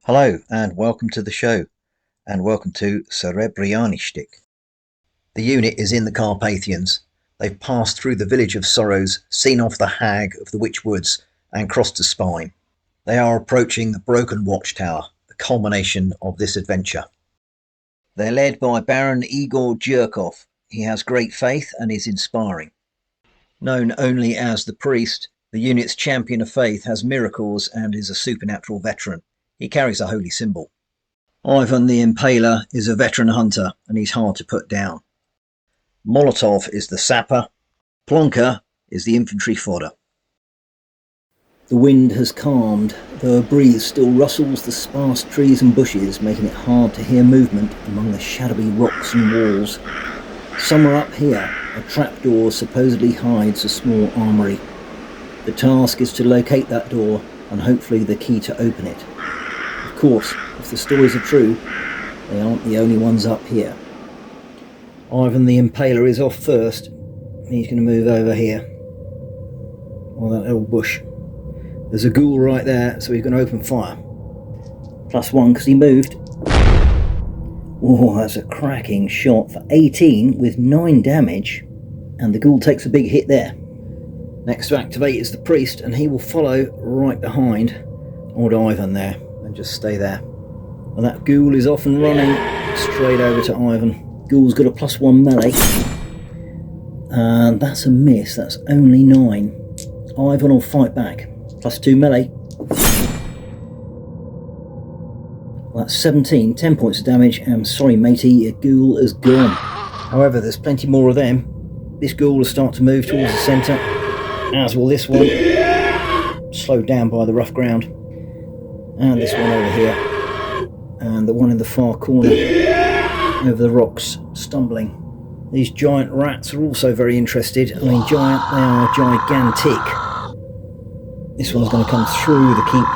Hello and welcome to the show, and welcome to Serebryanyy Shtyk. The unit is in the Carpathians. They've passed through the village of Sorrows, seen off the hag of the Witch Woods, and crossed to Spine. They are approaching the broken Watchtower, the culmination of this adventure. They're led by Baron Igor Jerkov. He has great faith and is inspiring. Known only as the priest, the unit's champion of faith has miracles and is a supernatural veteran. He carries a holy symbol. Ivan the Impaler is a veteran hunter and he's hard to put down. Molotov is the sapper. Plonka is the infantry fodder. The wind has calmed, though a breeze still rustles the sparse trees and bushes, making it hard to hear movement among the shadowy rocks and walls. Somewhere up here, a trapdoor supposedly hides a small armory. The task is to locate that door and hopefully the key to open it. Of course, if the stories are true, they aren't the only ones up here. Ivan the Impaler is off first. He's going to move over here. Or that little bush. There's a ghoul right there, so he's going to open fire. +1 because he moved. Oh, that's a cracking shot for 18 with 9 damage. And the ghoul takes a big hit there. Next to activate is the priest, and he will follow right behind old Ivan there. And just stay there. And that ghoul is off and running straight over to Ivan. Ghoul's got a +1 melee. And that's a miss, that's only 9. Ivan will fight back. +2 melee. Well, that's 17, 10 points of damage. I'm sorry matey, your ghoul is gone. However, there's plenty more of them. This ghoul will start to move towards the centre, as will this one. Slowed down by the rough ground. And this one over here, and the one in the far corner over the rocks, stumbling. These giant rats are also very interested. I mean, giant, they are gigantic. This one's going to come through the keep,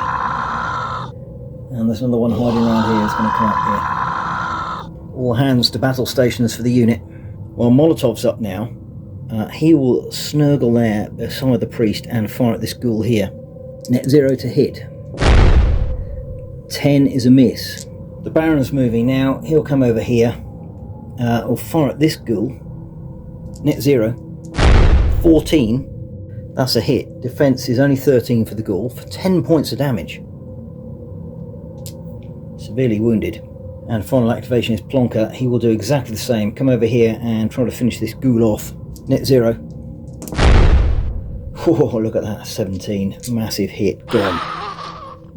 and there's another one hiding around here. It's going to come up here. All hands to battle stations for the unit. While Molotov's up now, he will snuggle there beside the priest and fire at this ghoul here. Net 0 to hit. 10 is a miss. The Baron's moving now. He'll come over here. I'll fire at this ghoul. Net 0. 14. That's a hit. Defense is only 13 for the ghoul for 10 points of damage. Severely wounded. And final activation is Plonka. He will do exactly the same. Come over here and try to finish this ghoul off. Net 0. Oh, look at that. 17. Massive hit. Gone.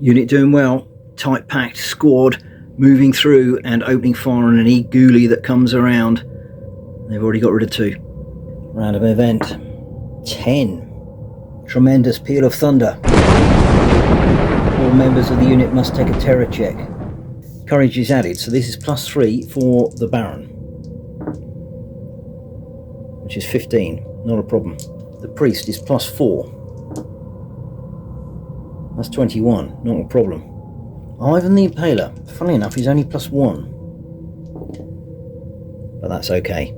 Unit doing well. Tight packed squad moving through and opening fire on any ghoulie that comes around. They've already got rid of 2. Random event. 10. Tremendous peal of thunder. All members of the unit must take a terror check. Courage is added, so this is +3 for the Baron, which is 15. Not a problem. The priest is +4. That's 21. Not a problem. Ivan the Impaler, funnily enough, he's only +1. But that's okay.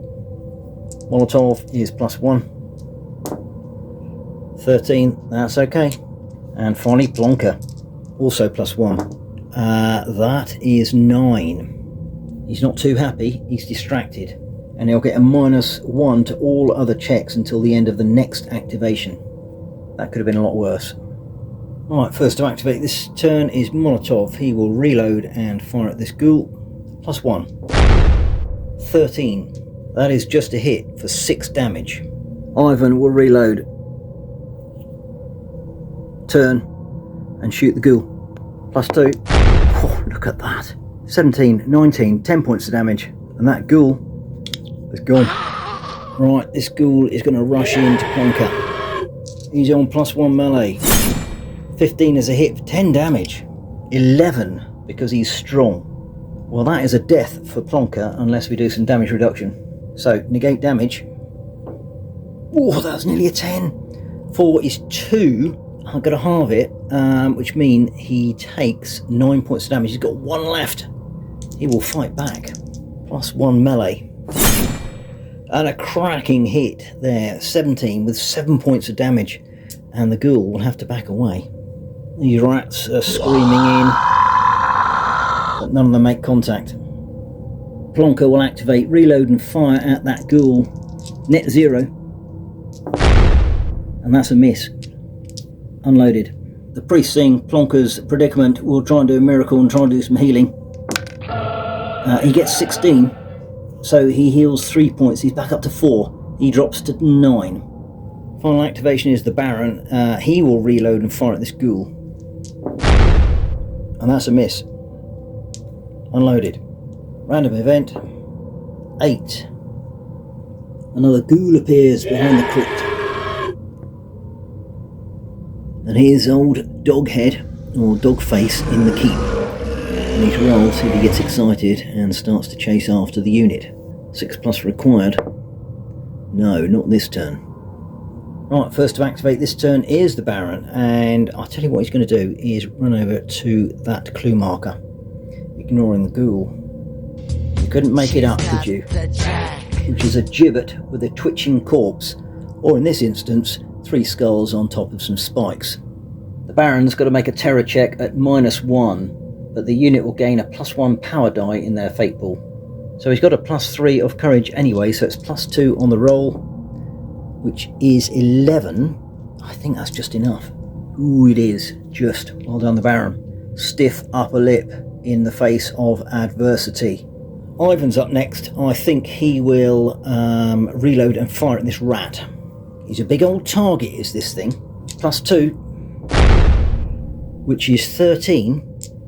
Molotov is +1. 13, that's okay. And finally Plonka, also +1. That is 9. He's not too happy, he's distracted. And he'll get a -1 to all other checks until the end of the next activation. That could have been a lot worse. Alright, first to activate this turn is Molotov. He will reload and fire at this ghoul. +1. 13. That is just a hit for 6 damage. Ivan will reload. Turn and shoot the ghoul. +2. Oh, look at that. 17, 19, 10 points of damage. And that ghoul is gone. Right, this ghoul is going to rush into Plonka. He's on +1 melee. 15 is a hit for 10 damage. 11 because he's strong. Well, that is a death for Plonka unless we do some damage reduction. So, negate damage. Oh, that's nearly a 10. 4 is 2. I'm going to halve it, which means he takes 9 points of damage. He's got 1 left. He will fight back. +1 melee. And a cracking hit there. 17 with 7 points of damage. And the ghoul will have to back away. These rats are screaming in. but none of them make contact. Plonker will activate reload and fire at that ghoul. Net 0. And that's a miss. Unloaded. The priest, seeing Plonker's predicament, will try and do a miracle and try and do some healing. He gets 16, so he heals 3 points. He's back up to 4. He drops to 9. Final activation is the Baron. He will reload and fire at this ghoul. And that's a miss. Unloaded. Random event. 8. Another ghoul appears behind the crypt. And here's old Doghead, or Dogface, in the keep. And he's rolled, see if he gets excited and starts to chase after the unit. 6+ required. No, not this turn. Right, first to activate this turn is the Baron, and I'll tell you what he's going to do is run over to that clue marker, ignoring the ghoul. You couldn't make it up, could you? Which is a gibbet with a twitching corpse, or in this instance, 3 skulls on top of some spikes. The Baron's got to make a terror check at -1, but the unit will gain a +1 power die in their fate ball. So he's got a +3 of courage anyway, so it's +2 on the roll, which is 11. I think that's just enough. Ooh, it is. Just. Well done, the Baron. Stiff upper lip in the face of adversity. Ivan's up next. I think he will reload and fire at this rat. He's a big old target, is this thing. +2, which is 13.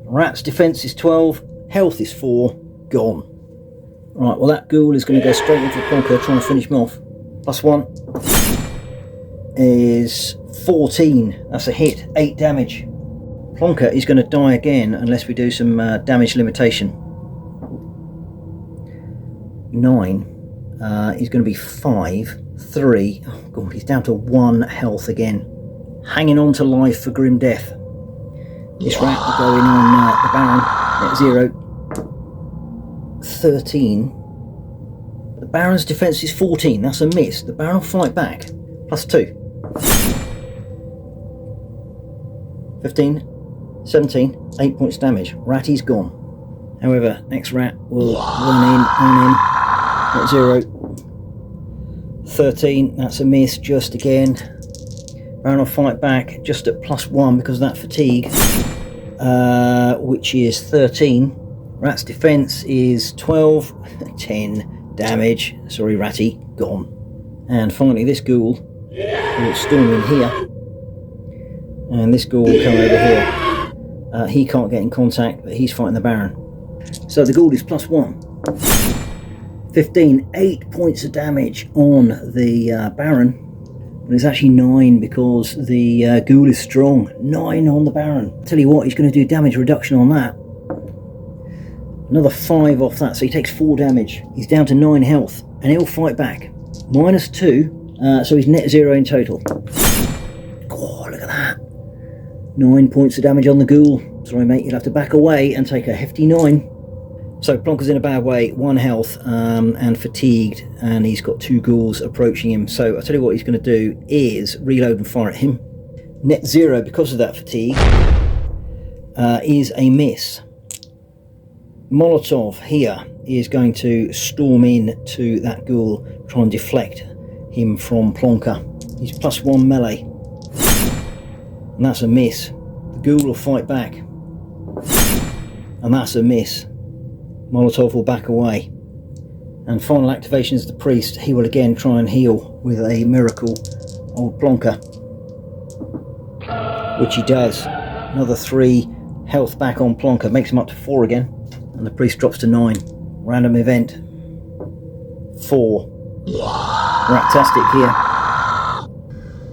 Rat's defense is 12, health is 4, gone. Right, well that ghoul is going to go straight into the Plonker, trying to finish him off. +1 is 14, that's a hit, 8 damage. Plonker is going to die again unless we do some damage limitation. 9, he's going to be 5, 3, oh god, he's down to 1 health again. Hanging on to life for grim death. This rat will go in on the Baron at 0. 13. The Baron's defense is 14, that's a miss. The Baron will fight back. +2. 15, 17, 8 points damage. Ratty's gone. However, next rat will run in on him at 0. 13, that's a miss just again. Baron will fight back just at +1 because of that fatigue, which is 13. Rat's defense is 12, 10 damage. Sorry, Ratty, gone. And finally, this ghoul will storm in here, and this ghoul will come over here. He can't get in contact, but he's fighting the Baron. So the ghoul is +1. 15, 8 points of damage on the Baron. But it's actually 9 because the ghoul is strong. 9 on the Baron. Tell you what, he's going to do damage reduction on that. Another 5 off that, so he takes 4 damage. He's down to 9 health, and he'll fight back. -2, so he's net 0 in total. Oh, look at that. 9 points of damage on the ghoul. Sorry mate, you'll have to back away and take a hefty 9. So Plonker's in a bad way, 1 health and fatigued, and he's got 2 ghouls approaching him. So I'll tell you what he's going to do is reload and fire at him. Net 0 because of that fatigue is a miss. Molotov here is going to storm in to that ghoul, try and deflect him from Plonker. He's +1 melee, and that's a miss. The ghoul will fight back, and that's a miss. Molotov will back away. And final activation is the priest. He will again try and heal with a miracle old Plonker, which he does. Another 3 health back on Plonker, makes him up to 4 again, and the priest drops to 9. Random event 4. Ratastic here.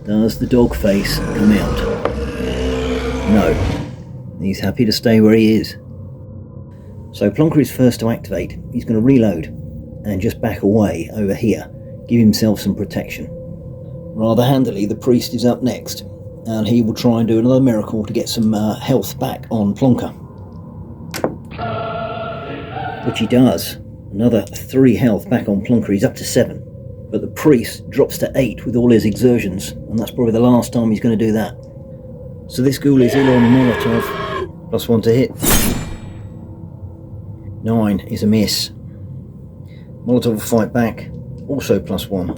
Does the dog face come out? No. He's happy to stay where he is. So Plonker is first to activate. He's going to reload and just back away over here, give himself some protection. Rather handily, the priest is up next, and he will try and do another miracle to get some health back on Plonker, which he does. Another 3 health back on Plonker. He's up to 7, but the priest drops to 8 with all his exertions, and that's probably the last time he's going to do that. So this ghoul is ill on Molotov, +1 to hit. 9 is a miss. Molotov will fight back, also +1.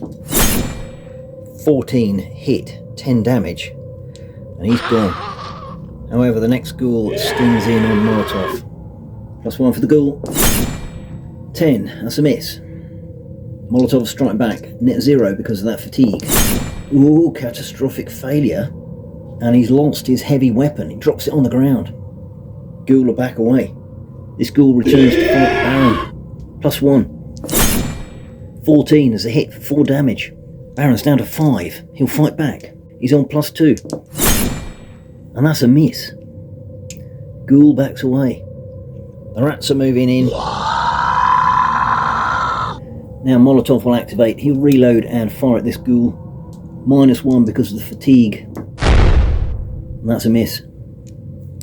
14 hit, 10 damage, and he's gone. However, the next ghoul stings in on Molotov. +1 for the ghoul. 10, that's a miss. Molotov strike back, net 0 because of that fatigue. Ooh, catastrophic failure. And he's lost his heavy weapon, he drops it on the ground. Ghoul will back away. This ghoul returns to fight Baron. +1. 14 as a hit for 4 damage. Baron's down to 5. He'll fight back. He's on +2. And that's a miss. Ghoul backs away. The rats are moving in. Now Molotov will activate. He'll reload and fire at this ghoul. -1 because of the fatigue. And that's a miss.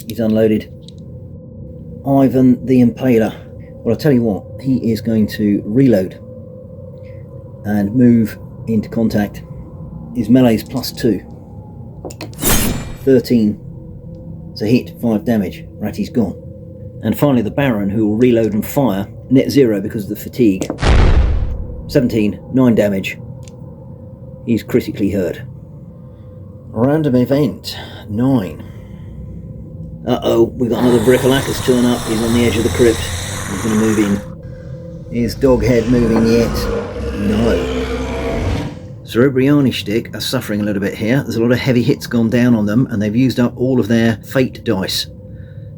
He's unloaded. Ivan the Impaler. Well, I'll tell you what, he is going to reload and move into contact. His melee's +2. 13. It's a hit, 5 damage. Ratty's gone. And finally the Baron, who will reload and fire, net 0 because of the fatigue. 17, 9 damage. He's critically hurt. Random event, 9. Uh-oh, we've got another Vrikalakas turn up. He's on the edge of the crypt. He's going to move in. Is Doghead moving yet? No. Serebryanyy Shtyk are suffering a little bit here. There's a lot of heavy hits gone down on them, and they've used up all of their fate dice.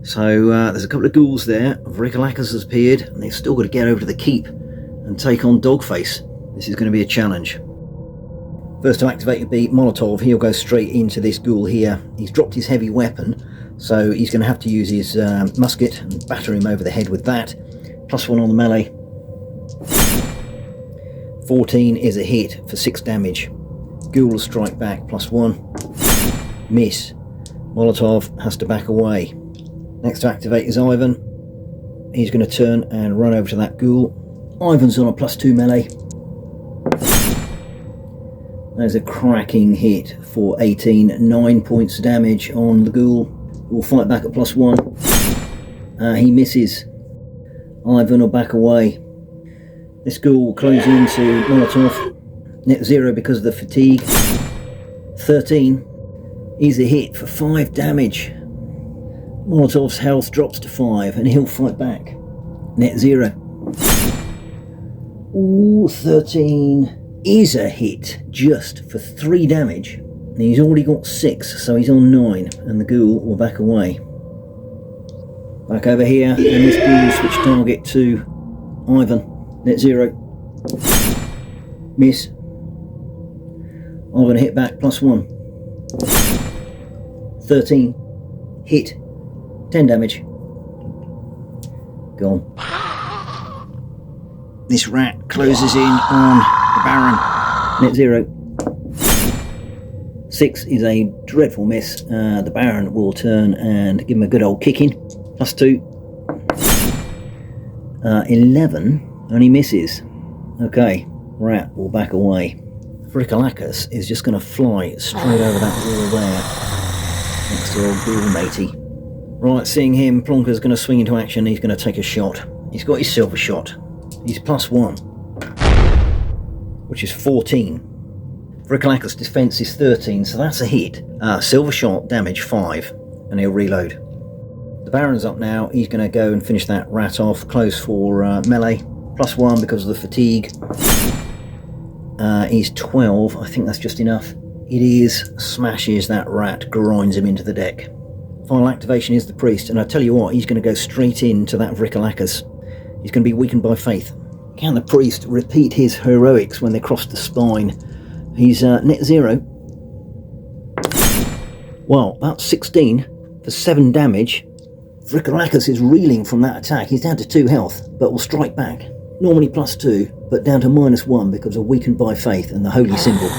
So there's a couple of ghouls there. Vrikalakas has appeared, and they've still got to get over to the keep and take on Dogface. This is going to be a challenge. First to activate would be Molotov. He'll go straight into this ghoul here. He's dropped his heavy weapon, so he's going to have to use his musket and batter him over the head with that. +1 on the melee. 14 is a hit for 6 damage. Ghoul will strike back, +1. Miss. Molotov has to back away. Next to activate is Ivan. He's going to turn and run over to that ghoul. Ivan's on a +2 melee. There's a cracking hit for 18, 9 points damage on the ghoul. We'll fight back at +1. He misses. Ivan will back away. This ghoul will close into Molotov. Net 0 because of the fatigue. 13 is a hit for 5 damage. Molotov's health drops to 5 and he'll fight back. Net 0. Ooh, 13 is a hit just for 3 damage. And he's already got 6, so he's on 9, and the ghoul will back away. Back over here, and this ghoul will switch target to Ivan. Net 0. Miss. Ivan hit back, +1. 13. Hit. 10 damage. Gone. This rat closes in on the Baron. Net 0. 6 is a dreadful miss. The Baron will turn and give him a good old kicking. +2. 11 only misses. Okay, rat will back away. Vrikalakas is just going to fly straight over that wall there next to old ghoul matey. Right, seeing him, Plonker's going to swing into action. He's going to take a shot. He's got his silver shot. He's +1, which is 14. Vrikalakas' defense is 13, so that's a hit. Silver shot, damage 5, and he'll reload. The Baron's up now. He's going to go and finish that rat off. Close for melee. +1 because of the fatigue. He's 12. I think that's just enough. It is. Smashes that rat, grinds him into the deck. Final activation is the priest, and I tell you what, he's going to go straight into that Vrikalakas. He's going to be weakened by faith. Can the priest repeat his heroics when they cross the spine? He's net 0. Well, that's 16 for 7 damage. Vrikalakas is reeling from that attack. He's down to 2 health, but will strike back. Normally +2, but down to -1 because of weakened by faith and the holy symbol.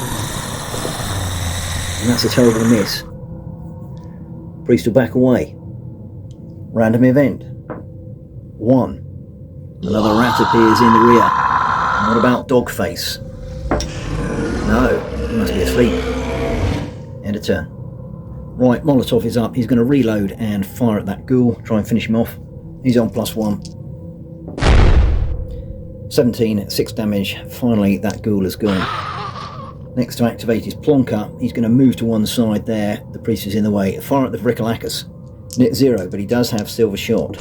And that's a terrible miss. Priest will back away. Random event. 1. Another rat appears in the rear. And what about Dogface? No, he must be asleep. End of turn. Right, Molotov is up. He's going to reload and fire at that ghoul. Try and finish him off. He's on +1. 17, 6 damage. Finally, that ghoul is gone. Next to activate his plonker, he's going to move to one side there. The priest is in the way. Fire at the Vrickalacus. Net 0, but he does have silver shot.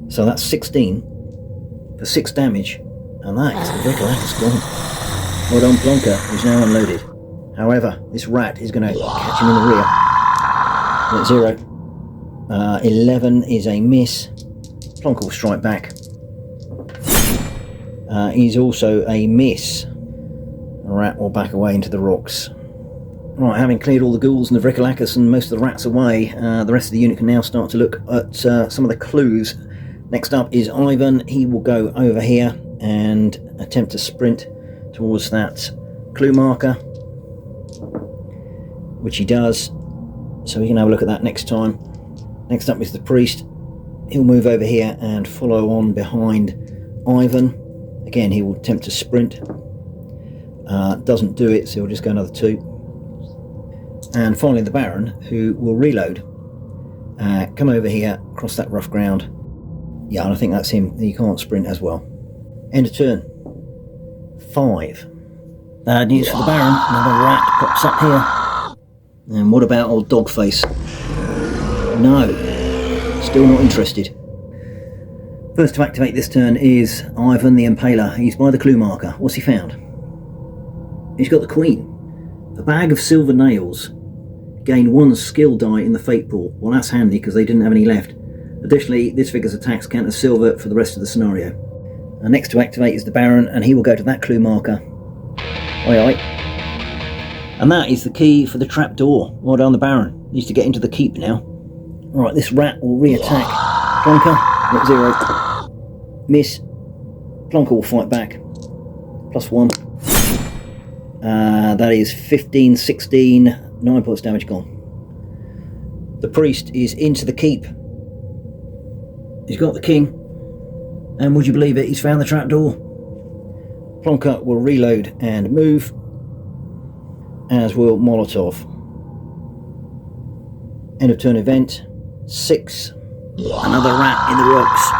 So that's 16 for 6 damage, and that is the Vrickalacus gone. Well done, plonker, who's now unloaded. However, this rat is going to catch him in the rear. Net 0. 11 is a miss. Plonker will strike back. He's also a miss. The rat will back away into the rocks. Right, having cleared all the ghouls and the Vrickalacus and most of the rats away, the rest of the unit can now start to look at some of the clues. Next up is Ivan. He will go over here and attempt to sprint towards that clue marker, which he does, so we can have a look at that next time. Next up is the priest. He'll move over here and follow on behind Ivan. Again, he will attempt to sprint. Doesn't do it, so he'll just go another 2. And finally the Baron, who will reload. Come over here, cross that rough ground. Yeah, and I think that's him. He can't sprint as well. End of turn. 5. Bad news for the Baron. Another rat pops up here. And what about old Dogface? No. Still not interested. First to activate this turn is Ivan the Impaler. He's by the clue marker. What's he found? He's got the Queen. A bag of silver nails. Gain 1 skill die in the fate pool. Well, that's handy because they didn't have any left. Additionally, this figure's attacks count as silver for the rest of the scenario. Next to activate is the Baron, and he will go to that clue marker. Oi oi. And that is the key for the trapdoor. Well done, the Baron. Needs to get into the keep now. Right, this rat will re-attack. Plonker, net 0. Miss. Plonker will fight back. +1. That is 15, 16, 9 points damage gone. The priest is into the keep. He's got the king, and would you believe it, he's found the trapdoor. Plonker will reload and move, as will Molotov. End of turn event. 6. Another rat in the rocks.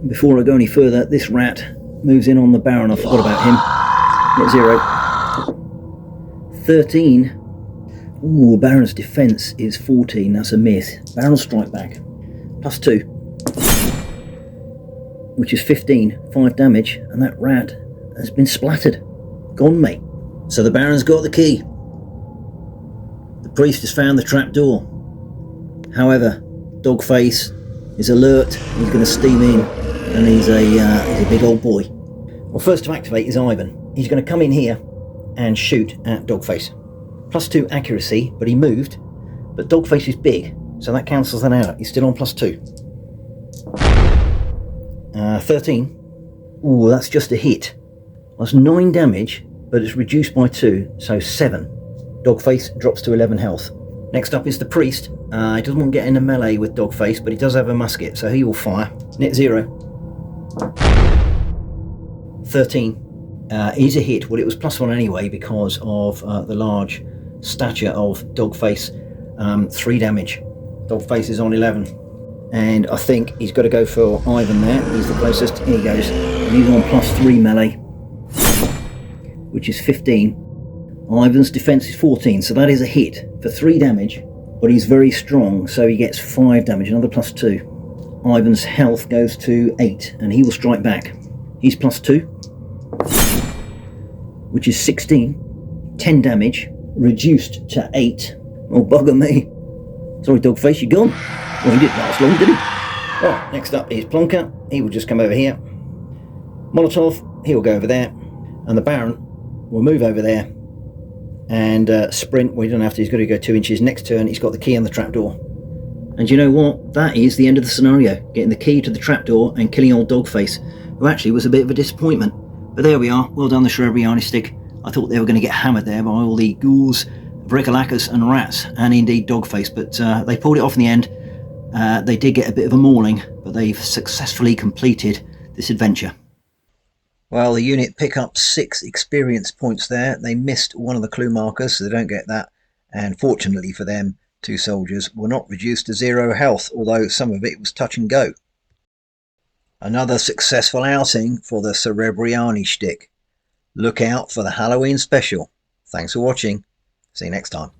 Before I go any further, this rat moves in on the Baron. I forgot about him. Net 0. 13. Ooh, Baron's defense is 14. That's a miss. Baron will strike back. +2. Which is 15, 5 damage, and that rat has been splattered. Gone, mate. So the Baron's got the key. The priest has found the trapdoor. However, Dogface is alert. He's going to steam in, and he's a big old boy. Well, first to activate is Ivan. He's going to come in here and shoot at Dogface. +2 accuracy, but he moved. But Dogface is big, so that cancels that out. He's still on +2. 13. Ooh, that's just a hit. That's 9 damage, but it's reduced by 2, so 7. Dogface drops to 11 health. Next up is the priest. He doesn't want to get in a melee with Dogface, but he does have a musket, so he will fire. Net 0. 13. Is a hit. Well, it was +1 anyway because of the large stature of Dogface. 3 damage. Dogface is on 11. And I think he's got to go for Ivan there. He's the closest. Here he goes. And he's on +3 melee, which is 15. Ivan's defense is 14, so that is a hit for 3 damage. But he's very strong, so he gets 5 damage, another +2. Ivan's health goes to 8, and he will strike back. He's +2, which is 16. 10 damage, reduced to 8. Oh, bugger me. Sorry, Dogface, you're gone. Well, he didn't last long, did he? Right, next up is Plonker. He will just come over here. Molotov, he will go over there. And the Baron will move over there and sprint. Well, he doesn't have to, he's got to go 2 inches. Next turn, he's got the key on the trapdoor. And you know what? That is the end of the scenario. Getting the key to the trapdoor and killing old Dogface, who actually was a bit of a disappointment. But there we are. Well done, the Serebryanyy Shtyk. I thought they were going to get hammered there by all the ghouls, Vrickalacus and rats, and indeed Dogface, but they pulled it off in the end. They did get a bit of a mauling, but they've successfully completed this adventure. Well, the unit pick up 6 experience points there. They missed one of the clue markers, so they don't get that. And fortunately for them, 2 soldiers were not reduced to 0 health, although some of it was touch and go. Another successful outing for the Serebryanyy Shtyk. Look out for the Halloween special. Thanks for watching. See you next time.